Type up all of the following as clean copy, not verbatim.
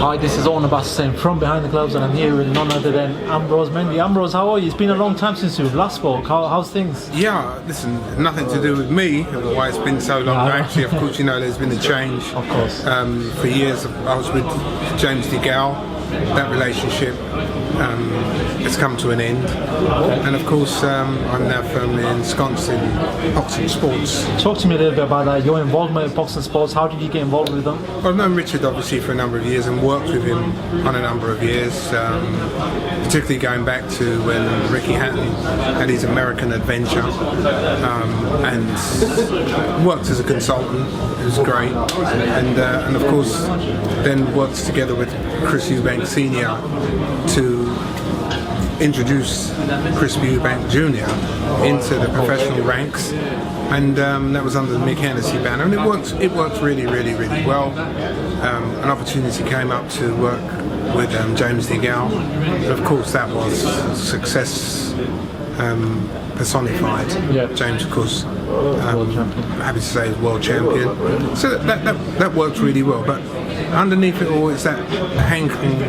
Hi, this is Ambrose Mendy from Behind the Gloves, and I'm here with none other than Ambrose Mendy. Ambrose, how are you? It's been a long time since we've last spoke. How's things? Yeah, listen, nothing to do with me, why it's been so long. Actually, of course, you know, there's been a change. Of course. For years, I was with James Degale. That relationship has come to an end. And of course, I'm now firmly ensconced in Poxon Sports. Talk to me a little bit about that, your involvement in Poxon Sports. How did you get involved with them? Well, I've known Richard obviously for a number of years and worked with him on a number of years, particularly going back to when Ricky Hatton had his American adventure, and worked as a consultant. It was great, and of course then worked together with Chris Eubank Senior to introduce Chris Eubank Jr. into the professional ranks, and that was under the Mick Hennessy banner, and it worked really well. An opportunity came up to work with James Degale, and of course that was success personified. Yeah. James, of course, happy to say is world champion, so that worked really well. But underneath it all is that hankering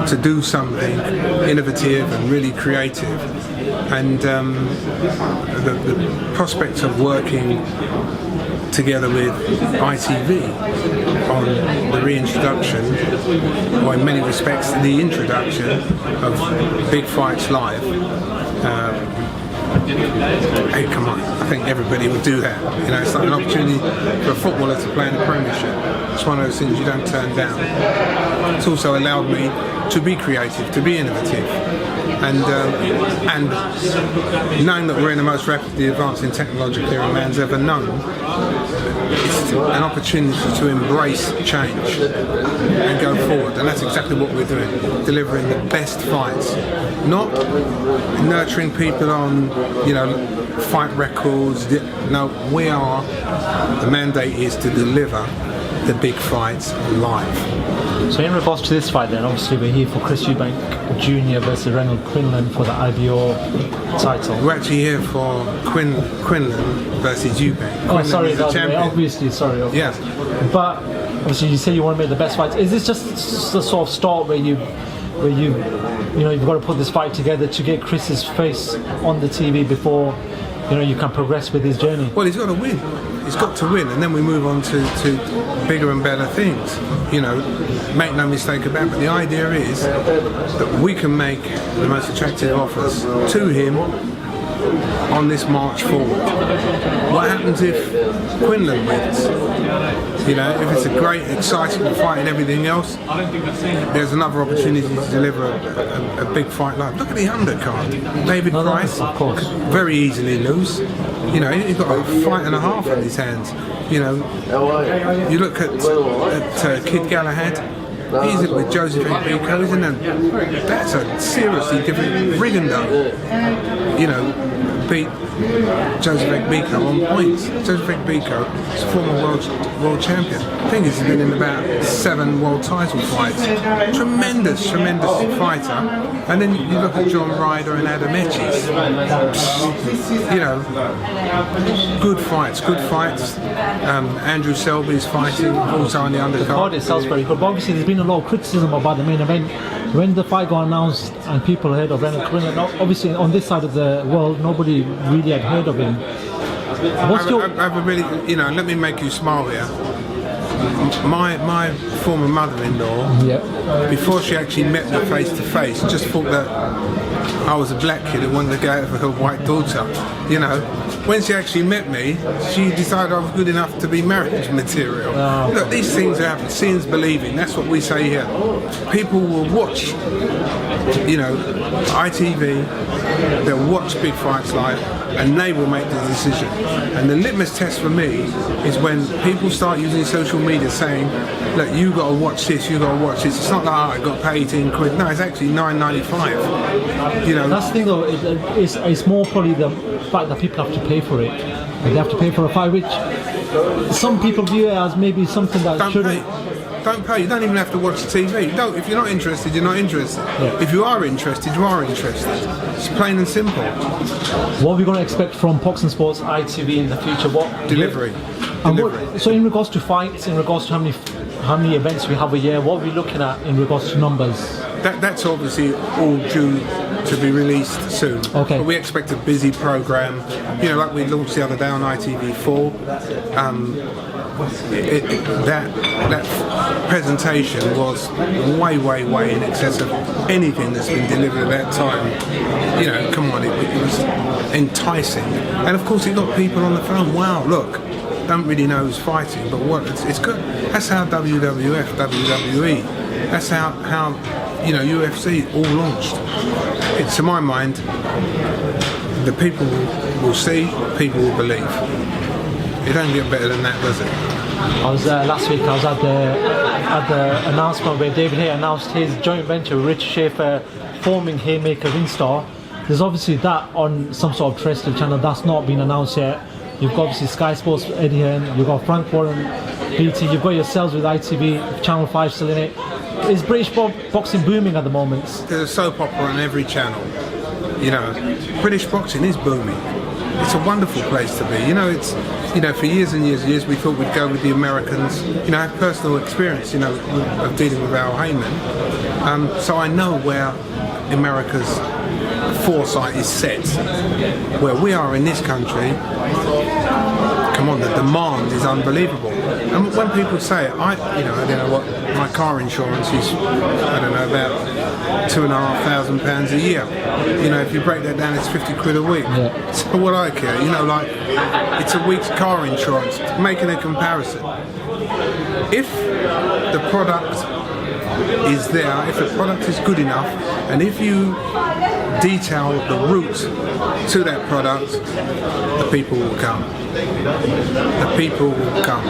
to do something innovative and really creative, and the prospect of working together with ITV on the reintroduction, or in many respects the introduction of Big Fights Live. Hey, come on, I think everybody would do that. You know, it's like an opportunity for a footballer to play in the Premiership. It's one of those things you don't turn down. It's also allowed me to be creative, to be innovative, and knowing that we're in the most rapidly advancing technological era man's ever known, it's an opportunity to embrace change and go forward, and that's exactly what we're doing, delivering the best fights, not nurturing people on, you know, fight records. No, the mandate is to deliver the big fights live. So in regards to this fight then, obviously we're here for Chris Eubank Jr. versus Reynold Quinlan for the IBO title. We're actually here for Quinlan versus Eubank. Oh, sorry, obviously. Yeah. But obviously you say you want to make the best fights. Is this just the sort of start where you've got to put this fight together to get Chris's face on the TV before, you know, you can progress with his journey? Well, he's got to win. He's got to win, and then we move on to bigger and better things. You know, make no mistake about it. But the idea is that we can make the most attractive offers to him on this march forward. What happens if Quinlan wins? You know, if it's a great, exciting fight and everything else, there's another opportunity to deliver a big fight live. Look at the undercard. David Price could very easily lose. You know, he's got a fight and a half on his hands. You know, you look at Kid Galahad. He's with Joseph Biko, isn't it? That's a seriously different. Rigando, you know, beat Joseph Biko on points. Joseph Biko is a former world champion. I think he's been in about 7 world title fights. Tremendous fighter. And then you look at John Ryder and Adam Etches. You know, good fights. Andrew Selby's fighting, also on the undercard. The card itself's very good, but obviously there's been a lot of criticism about the main event. When the fight got announced and people heard of Reynold Quinlan, obviously on this side of the world, nobody really had heard of him. Let me make you smile here. My former mother-in-law, before she actually met me face to face, just thought that I was a black kid who wanted to go out for her white daughter. You know, when she actually met me, she decided I was good enough to be marriage material. Look, these things happen. Seeing's believing. That's what we say here. People will watch, you know, ITV. They'll watch Big Fights Live, and they will make the decision. And the litmus test for me is when people start using social media saying, look, you got to watch this, you got to watch this. It's not like, I got paid 18 quid. No, it's actually $9.95. You know, that's the thing though. It's more probably the fact that people have to pay for it. They have to pay for a fight, which some people view it as maybe something that shouldn't. Don't pay. You don't even have to watch the TV. If you're not interested, you're not interested. Yeah. If you are interested, you are interested. It's plain and simple. What are we going to expect from Poxon Sports ITV in the future? What delivery? So in regards to fights, in regards to how many how many events we have a year? What are we looking at in regards to numbers? That's obviously all due to be released soon. Okay. But we expect a busy program. You know, like we launched the other day on ITV4. That presentation was way in excess of anything that's been delivered at that time. You know, come on, it was enticing, and of course it got people on the phone. Wow, look, don't really know who's fighting, but what? It's good. That's how WWF, WWE. That's how you know UFC all launched. To my mind, the people will see, people will believe. It don't get better than that, does it? I was last week. I was at the announcement where David Hay announced his joint venture with Rich Schaefer forming Haymaker Winstar. There's obviously that on some sort of terrestrial channel that's not been announced yet. You've got obviously Sky Sports with Eddie Hearn. You've got Frank Warren, BT. You've got yourselves with ITV, Channel 5 still in it. Is British boxing booming at the moment? There's a soap opera on every channel. You know, British boxing is booming. It's a wonderful place to be. You know, it's, you know, for years and years we thought we'd go with the Americans. You know, I have personal experience, you know, of dealing with Al Heyman. So I know where America's foresight is set. Where we are in this country, come on, the demand is unbelievable. And when people say it, I don't know what my car insurance is. I don't know, about £2,500 a year. You know, if you break that down, it's 50 quid a week. Yeah. So what I care, you know, like it's a week's car insurance. Making a comparison. If the product is there, if the product is good enough, and if you detail the route to that product, the people will come. The people will come.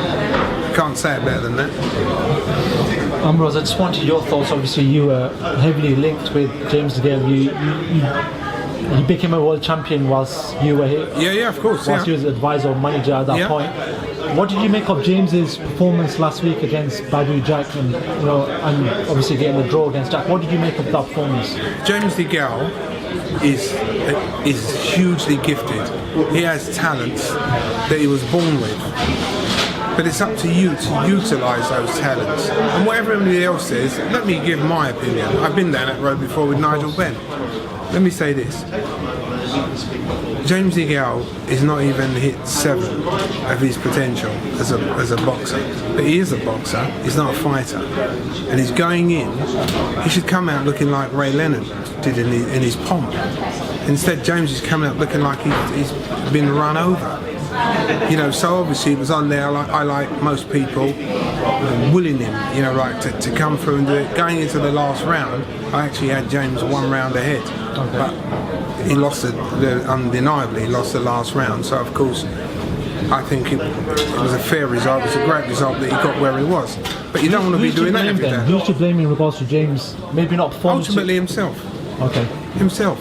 Can't say it better than that. Ambrose, I just wanted your thoughts. Obviously, you were heavily linked with James Degale. You became a world champion whilst you were here. Yeah, of course. Whilst you was advisor or manager at that point. What did you make of James's performance last week against Badu Jack, and you know, and obviously getting the draw against Jack? What did you make of that performance? James Degale is hugely gifted. He has talents that he was born with. But it's up to you to utilise those talents. And whatever anybody else says, let me give my opinion. I've been down that road before with Nigel Benn. Let me say this. James Degale is not even hit 7 of his potential as a boxer. But he is a boxer, he's not a fighter. And he's going in, he should come out looking like Ray Leonard did in his pomp. Instead, James is coming out looking like he's been run over. You know, so obviously it was on there, I like most people, willing him, you know, like to come through and do it. Going into the last round, I actually had James 1 round ahead. Okay. But he lost undeniably, he lost the last round. So of course, I think it was a fair result. It was a great result that he got where he was. But you don't want to be doing that every day. Who's to blame in regards to James? Maybe not performance. Ultimately himself. Okay. Himself.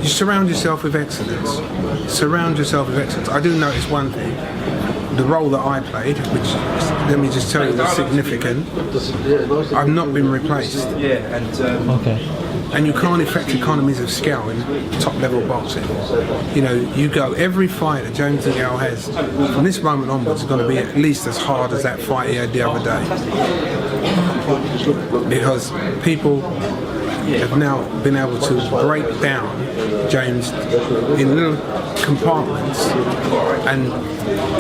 You surround yourself with excellence. Surround yourself with excellence. I do notice one thing. The role that I played, which, let me just tell you, was significant. I've not been replaced. Okay. And you can't affect economies of scale in top-level boxing. You know, you go, every fight that James Degale has, from this moment onwards, is going to be at least as hard as that fight he had the other day. Because people have now been able to break down James in little compartments and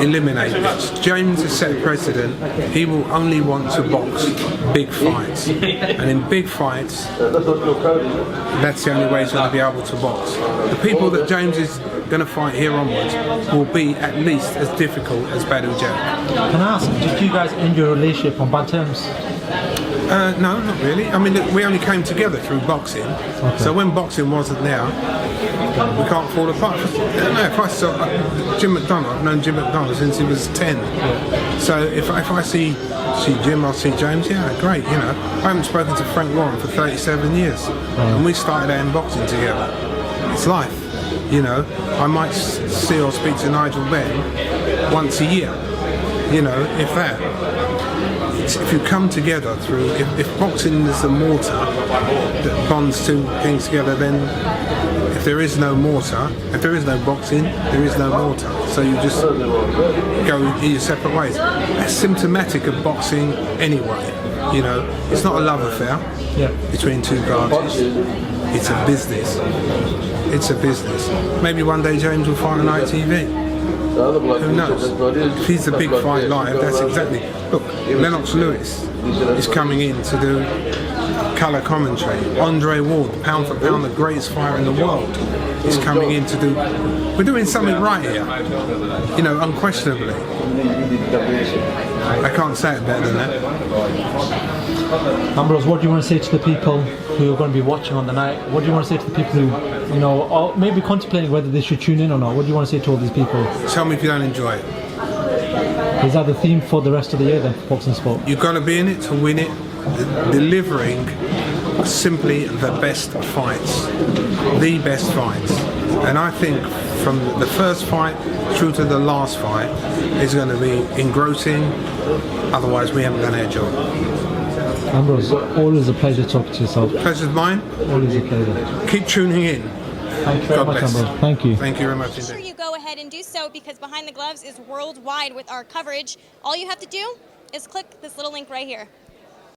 eliminate it. James has set a precedent. He will only want to box big fights, and in big fights, that's the only way he's going to be able to box. The people that James is going to fight here onwards will be at least as difficult as Badu Jack. Can I ask, did you guys end your relationship on bad terms? No, not really. I mean, we only came together through boxing. Okay. So when boxing wasn't there, we can't fall apart. No, if I saw Jim McDonald, I've known Jim McDonald since he was 10. So if I see Jim, I'll see James. Yeah, great. You know, I haven't spoken to Frank Warren for 37 years, and we started out in boxing together. It's life. You know, I might see or speak to Nigel Benn once a year. You know, if that. if you come together through, if boxing is a mortar that bonds two things together, then if there is no mortar, if there is no boxing, there is no mortar. So you just go your separate ways. That's symptomatic of boxing anyway. You know, it's not a love affair between two parties. It's a business. It's a business. Maybe one day James will fight on ITV. Who knows? If he's the big fight live, that's exactly. Look, Lennox Lewis is coming in to do colour commentary. Andre Ward, pound for pound, the greatest fighter in the world, is coming in to do. We're doing something right here. You know, unquestionably. I can't say it better than that. Ambrose, what do you want to say to the people who are going to be watching on the night? What do you want to say to the people who, you know, are maybe contemplating whether they should tune in or not? What do you want to say to all these people? Tell me if you don't enjoy it. Is that the theme for the rest of the year then for Poxon Sport? You've got to be in it to win it. Delivering simply the best fights. The best fights. And I think from the first fight through to the last fight is going to be engrossing. Otherwise, we haven't done our job. Ambrose, always a pleasure talking to yourself. Pleasure's mine. Always a pleasure. Keep tuning in. Thank you very much, Ambrose. Thank you. Thank you very much Make sure indeed. you go ahead and do so, because Behind the Gloves is worldwide with our coverage. All you have to do is click this little link right here.